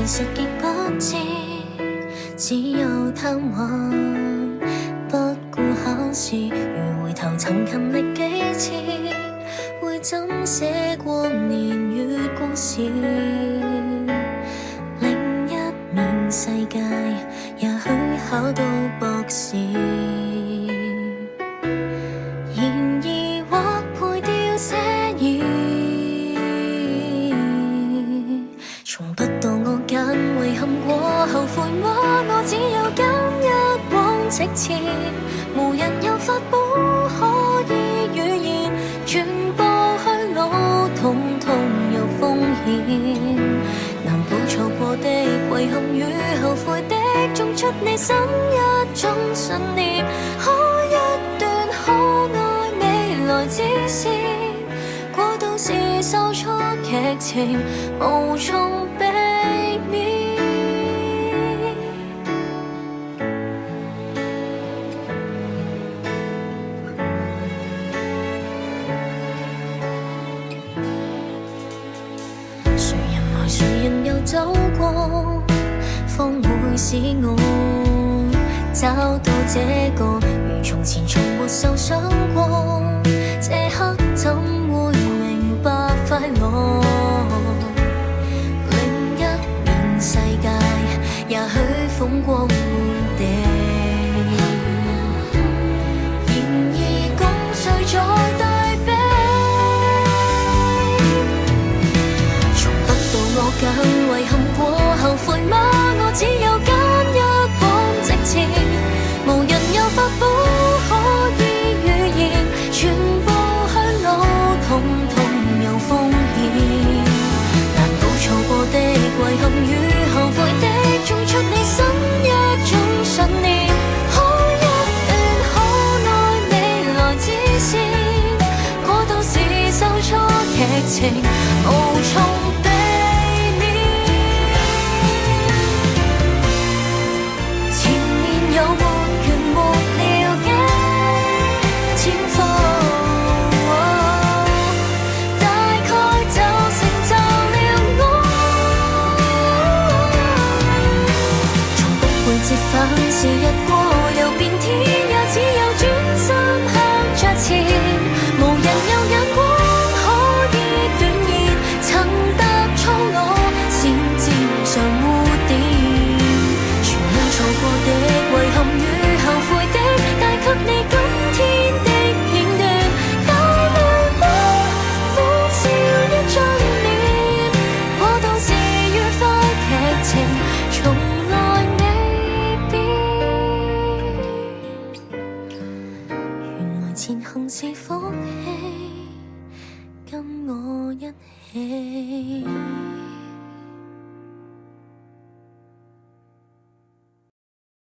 其實極不知，只有貪玩，不顧考試。如回頭曾勤力幾次，會怎寫過年月故事？另一面世界，也許考到博士。然而或配掉寫意，從不到我揀，遺憾過後悔嗎？我只有揀一往直前，無人有法寶可以預言，全部去路通通有風險，難保錯過的遺憾與後悔的，種出你心一種信念，可一段可愛未來之線，過渡時受挫劇情無從避免。誰人來誰人又走過，方會使我找到這個如從前從沒受傷過，這刻怎會明白快樂？另一面世界，也許風光滿地，然而共誰在對比？從不到我揀，遺憾過後悔嗎？我只有揀一往直前，無人有法寶可以預言，全部去路通通有風險，難保錯過的遺憾與後悔的，種出你心一種信念，可一段可愛未來之線，過渡時受挫劇情無從避免。前面有沒完沒了嘅前方，大概就成就了我。從不會折返，時日過又變天，也只有轉身向着前，無人有眼光可以斷言，曾踏錯路先沾上污點，全因錯過的遺憾與後悔的，帶給你今天的片段，帶淚嗎？苦笑一張臉，過渡時愉快劇情從來未變。原來前行是福氣，跟我一起。